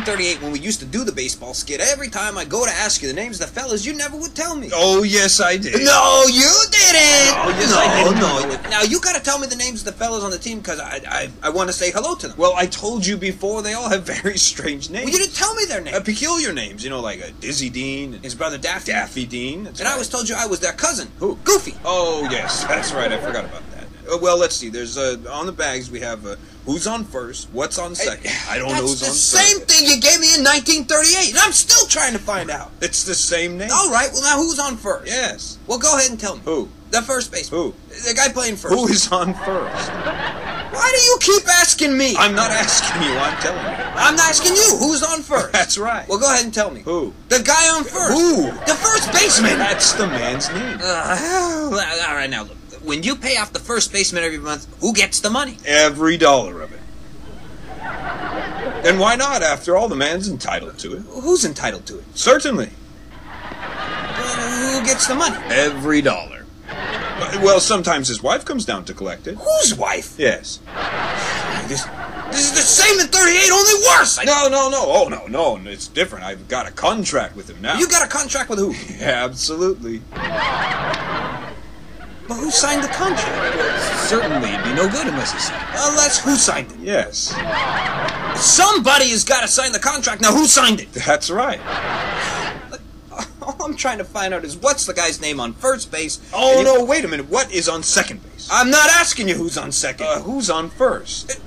1938, when we used to do the baseball skit, every time I go to ask you the names of the fellas, you never would tell me. Oh, yes, I did. No, you didn't! Oh, yes, I did. No. Now, you gotta tell me the names of the fellas on the team, because I want to say hello to them. Well, I told you before, they all have very strange names. Well, you didn't tell me their names. Peculiar names, you know, like Dizzy Dean. And his brother Daffy. Daffy Dean. And I always told you I was their cousin. Who? Goofy. Oh, yes, that's right. I forgot about that. Well, let's see. There's on the bags we have who's on first, what's on second. I don't know who's on third. That's the same thing you gave me in 1938, and I'm still trying to find out. It's the same name. All right. Well, now who's on first? Yes. Well, go ahead and tell me. Who? The first baseman. Who? The guy playing first. Who is on first? Why do you keep asking me? I'm not asking you. I'm telling you. I'm asking you. Who's on first? That's right. Well, go ahead and tell me. Who? The guy on first. Who? The first baseman. That's the man's name. All right, now look. When you pay off the first baseman every month, who gets the money? Every dollar of it. And why not? After all, the man's entitled to it. Who's entitled to it? Certainly. Who gets the money? Every dollar. Well, sometimes his wife comes down to collect it. Whose wife? Yes. This is the same in 38, only worse! No. Oh, no. It's different. I've got a contract with him now. You got a contract with who? Yeah, absolutely. But who signed the contract? Certainly, it'd be no good unless he signed it. Unless who signed it? Yes. Somebody has got to sign the contract. Now, who signed it? That's right. All I'm trying to find out is what's the guy's name on first base. Oh, no, wait a minute. What is on second base? I'm not asking you who's on second. Who's on first?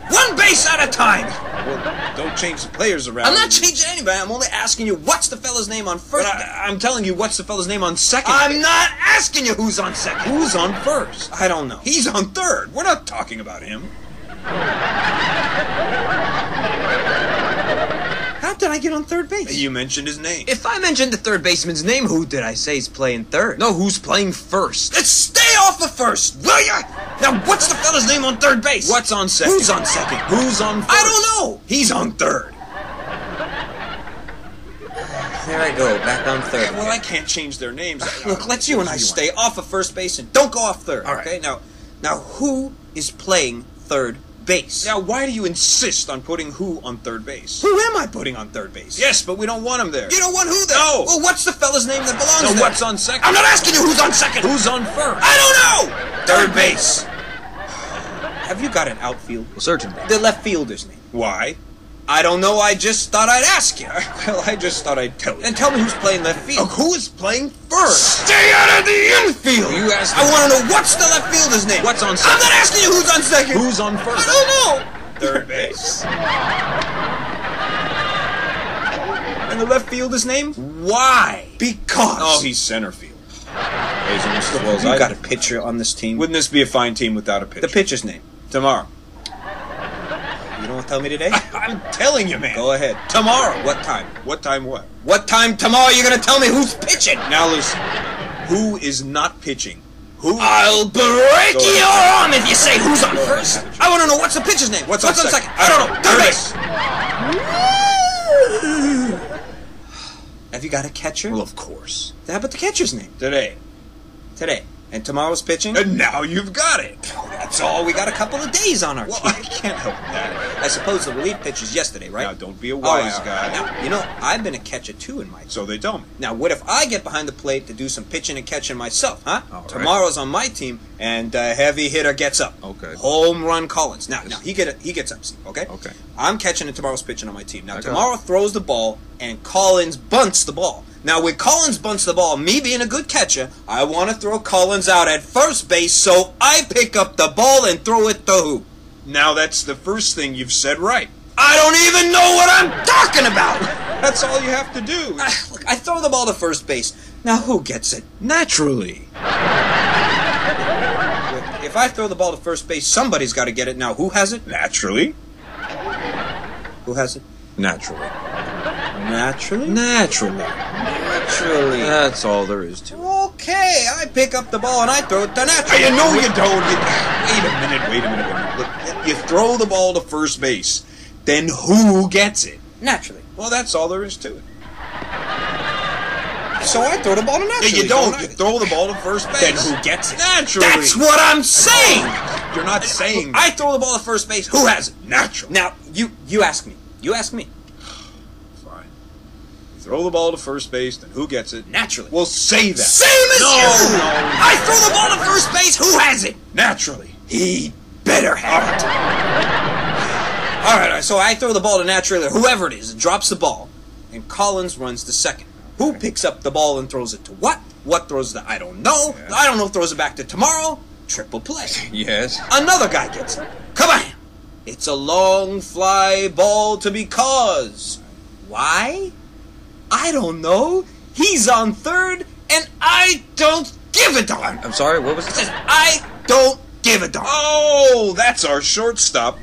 One base at a time. Well, don't change the players around. I'm not changing anybody. I'm only asking you what's the fella's name on first. But I'm telling you what's the fella's name on second. I'm not asking you who's on second. Who's on first? I don't know. He's on third. We're not talking about him. How did I get on third base? You mentioned his name. If I mentioned the third baseman's name, who did I say is playing third? No, who's playing first? Let's stay off of first, will ya? Now, what's the fella's name on third base? What's on second? Who's on second? Who's on first? I don't know. He's on third. There I go, back on third. Well, I can't change their names. Look, let's you and I stay off of first base and don't go off third. All right. Okay? Now, who is playing third base? Now, why do you insist on putting who on third base? Who am I putting on third base? Yes, but we don't want him there. You don't want who there? No. Well, what's the fella's name that belongs So there? what's on second? I'm not asking you who's on second. Who's on first? I don't know. Third base. Have you got an outfield? Well, certainly. The left fielder's name. Why? I don't know. I just thought I'd ask you. Well, I just thought I'd tell you. And tell me who's playing left field. Who is playing first? Stay out of the infield. You asked. I want to know what's the left fielder's name. What's on second? I'm not asking you who's on second. Who's on first? I don't know. Third base. And the left fielder's name? Why? Because. Oh, he's center field. You got a pitcher on this team. Wouldn't this be a fine team without a pitcher? The pitcher's name. Tomorrow. You don't want to tell me today? I'm telling you, man. Go ahead. Tomorrow. What time? What time what? What time tomorrow are you going to tell me who's pitching? Now listen. Who is not pitching? Who? I'll break your arm if you say who's on first. I want to know what's the pitcher's name. What's on second? I don't know. Third base. Have you got a catcher? Well, of course. How about the catcher's name? Today. And tomorrow's pitching? And now you've got it. Oh, that's all. We got a couple of days on our Well, team. I can't help that. I suppose the relief pitcher's yesterday, right? Now, don't be a wise guy. Now, you know, I've been a catcher too in my team. So they tell me. Now, what if I get behind the plate to do some pitching and catching myself, huh? All right. Tomorrow's on my team, and a heavy hitter gets up. Okay. Home run Collins. Now he gets up, see, okay? Okay. I'm catching and tomorrow's pitching on my team. Now, I got tomorrow throws the ball, and Collins bunts the ball. Now, when Collins bunts the ball, me being a good catcher, I want to throw Collins out at first base, so I pick up the ball and throw it to who? Now that's the first thing you've said right. I don't even know what I'm talking about! That's all you have to do. Look, I throw the ball to first base. Now, who gets it? Naturally. If I throw the ball to first base, somebody's got to get it. Now, who has it? Naturally. Who has it? Naturally. Naturally? Naturally. Naturally. That's all there is to it. Okay, I pick up the ball and I throw it to naturally. You know you don't. Wait a minute. Look, you throw the ball to first base. Then who gets it? Naturally. Well, that's all there is to it. So I throw the ball to naturally. Yeah, you don't. You throw the ball to first base. Then who gets it? Naturally. That's what I'm saying! You're not saying I throw the ball to first base. Who has it? naturally. Now, you ask me. You ask me. throw the ball to first base, then who gets it? Naturally. We'll say that. Same as No, you! no. I throw the ball to first base, who has it? Naturally. He better have it. Alright, so I throw the ball to Naturally, or whoever it is, and drops the ball, and Collins runs to second. Who picks up the ball and throws it to what? What throws it to I don't know. Yeah. I don't know, throws it back to tomorrow. Triple play. Yes. Another guy gets it. Come on! It's a long fly ball to because. Why? I don't know. He's on third, and I don't give a darn. I'm sorry, what was It it? says, I don't give a darn. Oh, that's our shortstop. Woo!